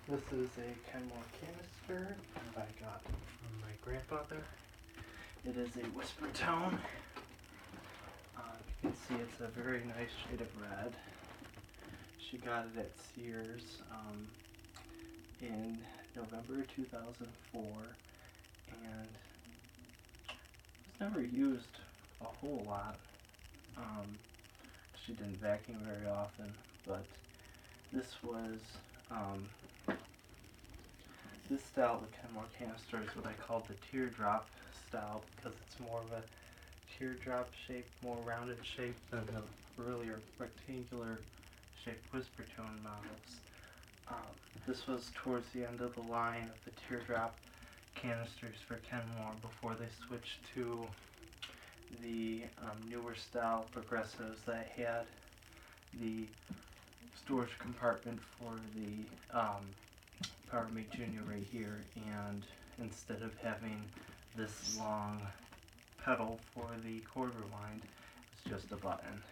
This is a Kenmore canister that I got from my grandfather. It is a Whispertone. You can see it's a very nice shade of red. She got it at Sears in November 2004, and it was never used a whole lot. She didn't vacuum very often, but this was this style of the Kenmore canister is what I call the teardrop style, because it's more of a teardrop shape, more rounded shape than the earlier rectangular shaped Whispertone models. This was towards the end of the line of the teardrop canisters for Kenmore before they switched to the newer style progressives that had the storage compartment for the Power Mate Junior right here, and instead of having this long pedal for the cord rewind, it's just a button.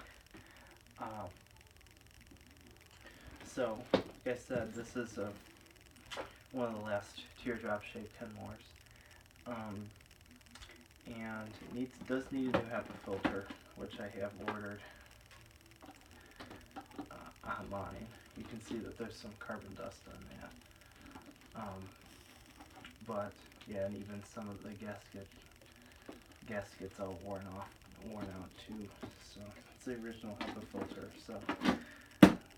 So, like I said, this is one of the last teardrop shaped Kenmores. And it does need a new HEPA filter, which I have ordered online. You can see that there's some carbon dust on that. But yeah, and even some of the gaskets all worn out too. So it's the original HEPA filter, so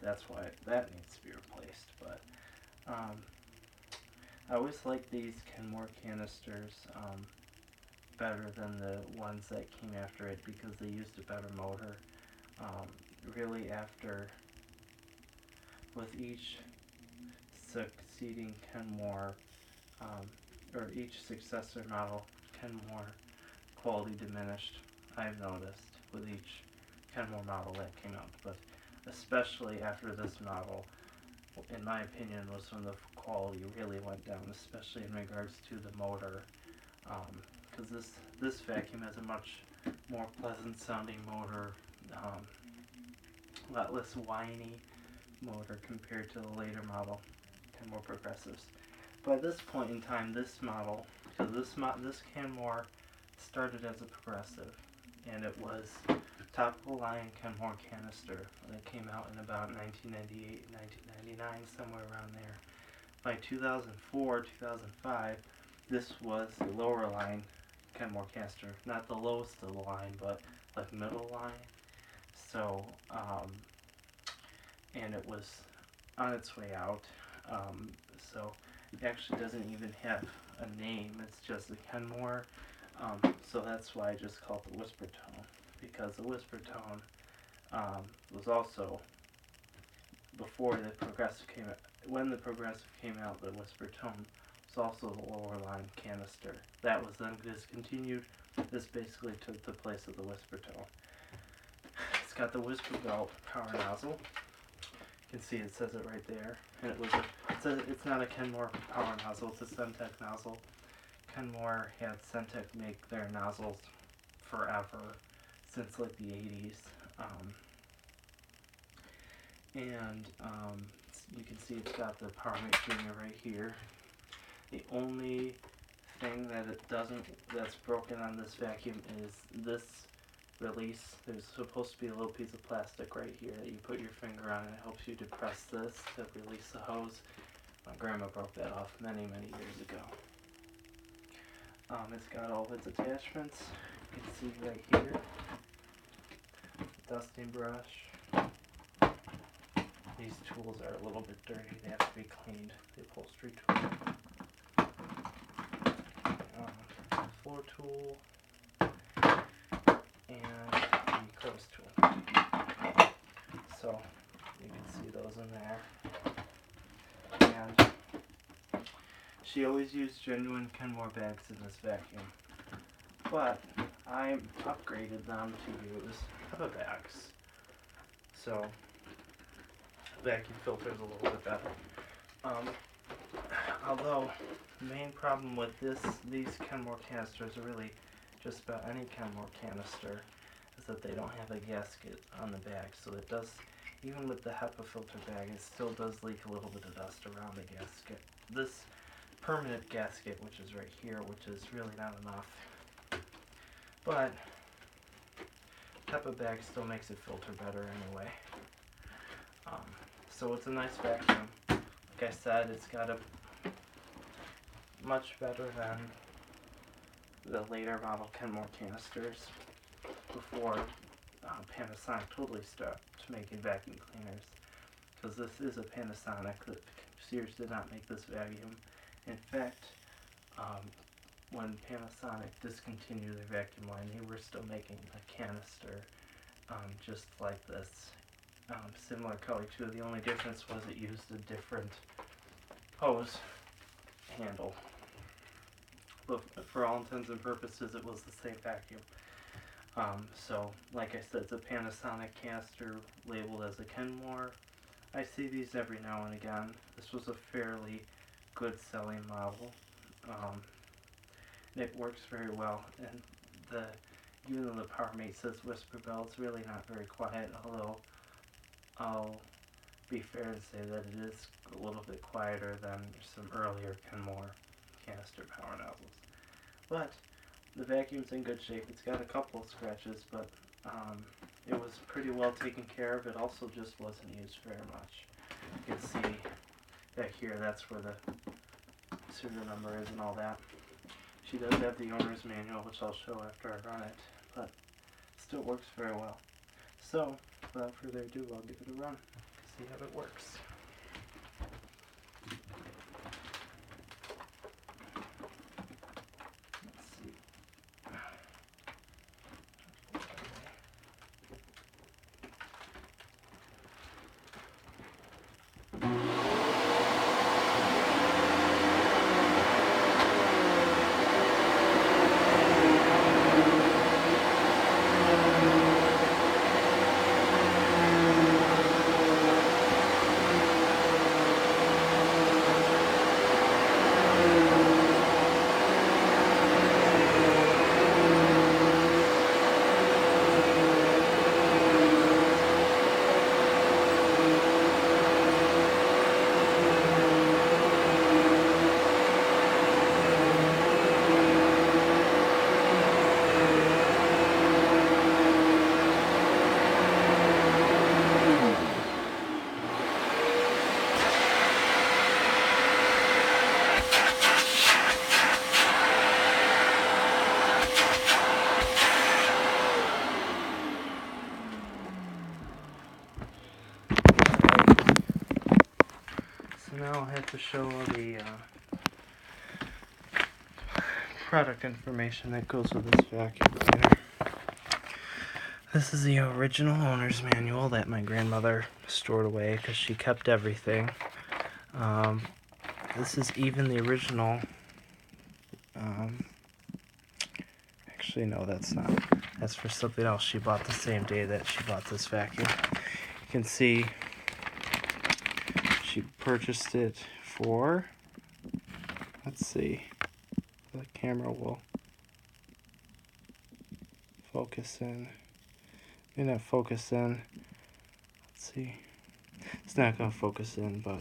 that's why that needs to be replaced. But I always like these Kenmore canisters better than the ones that came after it, because they used a better motor. Really, with each succeeding Kenmore, or each successor model, Kenmore quality diminished, I've noticed, with each Kenmore model that came out. But especially after this model, in my opinion, was when the quality really went down, especially in regards to the motor. Because this vacuum has a much more pleasant sounding motor, a lot less whiny motor compared to the later model Kenmore progressives. By this point in time, this model, because this Kenmore started as a progressive, and it was top of the line Kenmore canister, and it came out in about 1998, 1999, somewhere around there. By 2004, 2005, this was the lower line Kenmore canister, not the lowest of the line, but like middle line. So, and it was on its way out. So it actually doesn't even have a name. It's just a Kenmore. So that's why I just call it the Whispertone, because the Whispertone was also before the progressive came out. When the progressive came out, the Whispertone was also the lower line canister. That was then discontinued. This basically took the place of the Whispertone. It's got the Whisper Belt power nozzle. You can see it says it right there. And it's not a Kenmore power nozzle, it's a Centec nozzle. Kenmore had Centec make their nozzles forever, since like the 80s. You can see it's got the Power Mate Junior right here. The only thing that's broken on this vacuum is this release. There's supposed to be a little piece of plastic right here that you put your finger on, and it helps you depress this to release the hose. My grandma broke that off many years ago. It's got all of its attachments. You can see right here. Dusting brush. These tools are a little bit dirty. They have to be cleaned. The upholstery tool. Floor tool. And the close tool. So you can see those in there. And she always used genuine Kenmore bags in this vacuum, but I upgraded them to use HEPA bags. So the vacuum filter is a little bit better. Although the main problem with these Kenmore canisters, are really just about any Kenmore canister, is that they don't have a gasket on the back, so it does even with the HEPA filter bag, it still does leak a little bit of dust around the gasket. This permanent gasket, which is right here, which is really not enough. But HEPA bag still makes it filter better anyway. So it's a nice vacuum. Like I said, it's got a much better than the later model Kenmore canisters before Panasonic totally stopped making vacuum cleaners. Because this is a Panasonic. Sears did not make this vacuum. In fact, when Panasonic discontinued their vacuum line, they were still making a canister just like this. Similar color too. The only difference was it used a different hose handle. But for all intents and purposes, it was the same vacuum. So, like I said, it's a Panasonic canister labeled as a Kenmore. I see these every now and again. This was a fairly good selling model. It works very well, and even though the PowerMate says whisper bell, it's really not very quiet, although I'll be fair and say that it is a little bit quieter than some earlier Kenmore canister power nozzles. But the vacuum's in good shape. It's got a couple of scratches, but it was pretty well taken care of. It also just wasn't used very much. You can see back here, that's where the serial number is and all that. She does have the owner's manual, which I'll show after I run it, but still works very well. So, without further ado, I'll give it a run, see how it works. Let's see. Now I'll have to show the product information that goes with this vacuum cleaner. This is the original owner's manual that my grandmother stored away because she kept everything. This is even the original. Actually, no, that's not. That's for something else she bought the same day that she bought this vacuum. You can see she purchased it for, let's see, the camera will focus in, may not focus in, let's see, it's not going to focus in, but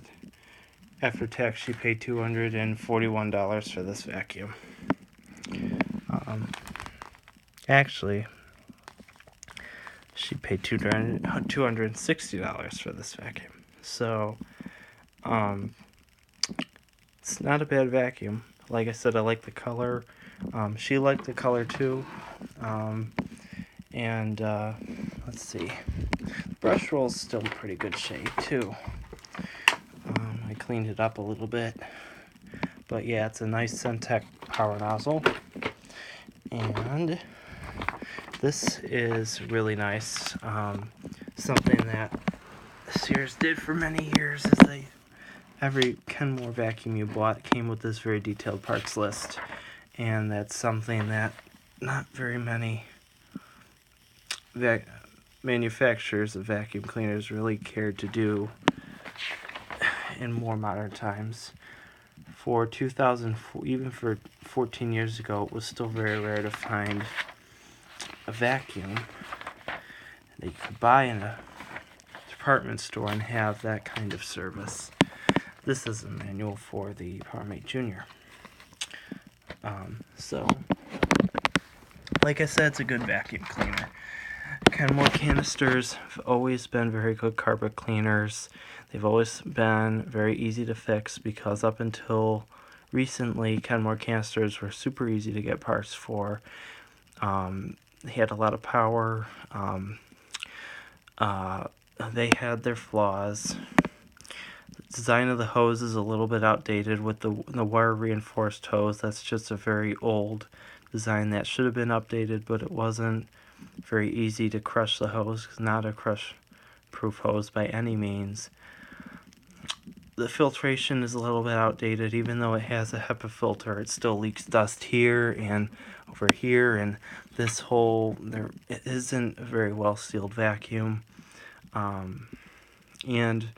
after tax she paid $241 for this vacuum. Actually, she paid $260 for this vacuum. So, it's not a bad vacuum. Like I said, I like the color. She liked the color too. Let's see. The brush roll is still in pretty good shape too. I cleaned it up a little bit. But yeah, it's a nice Centec power nozzle. And this is really nice. Something that Sears did for many years is every Kenmore vacuum you bought came with this very detailed parts list, and that's something that not very many manufacturers of vacuum cleaners really cared to do in more modern times. For 2004, even for 14 years ago, it was still very rare to find a vacuum that you could buy in a department store and have that kind of service. This is a manual for the PowerMate Junior. So, like I said, it's a good vacuum cleaner. Kenmore canisters have always been very good carpet cleaners. They've always been very easy to fix because up until recently, Kenmore canisters were super easy to get parts for. They had a lot of power. They had their flaws. The design of the hose is a little bit outdated with the wire reinforced hose. That's just a very old design that should have been updated, but it wasn't very easy to crush the hose. It's not a crush proof hose by any means. The filtration is a little bit outdated. Even though it has a HEPA filter, it still leaks dust here and over here, and this hole there, it isn't a very well sealed vacuum. And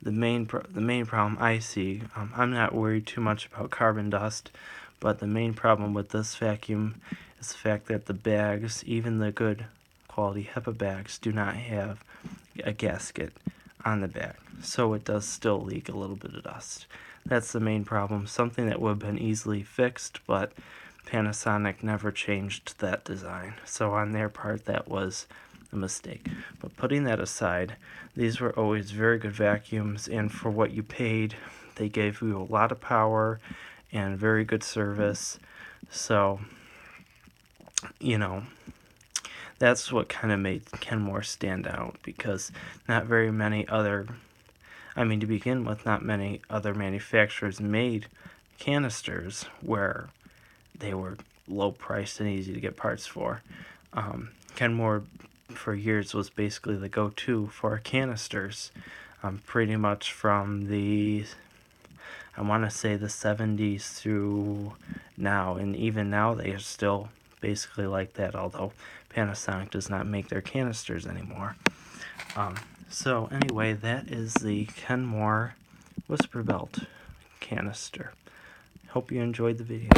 the main problem I see, I'm not worried too much about carbon dust, but the main problem with this vacuum is the fact that the bags, even the good quality HEPA bags, do not have a gasket on the bag, so it does still leak a little bit of dust. That's the main problem, something that would have been easily fixed, but Panasonic never changed that design, so on their part that was a mistake. But putting that aside, these were always very good vacuums, and for what you paid, they gave you a lot of power and very good service. So, you know, that's what kind of made Kenmore stand out, because not very many other, to begin with, not many other manufacturers made canisters where they were low priced and easy to get parts for. Kenmore for years was basically the go-to for canisters, pretty much from the, I want to say the 70s through now, and even now they are still basically like that, although Panasonic does not make their canisters anymore. So anyway, that is the Kenmore Whisper Belt canister. Hope you enjoyed the video.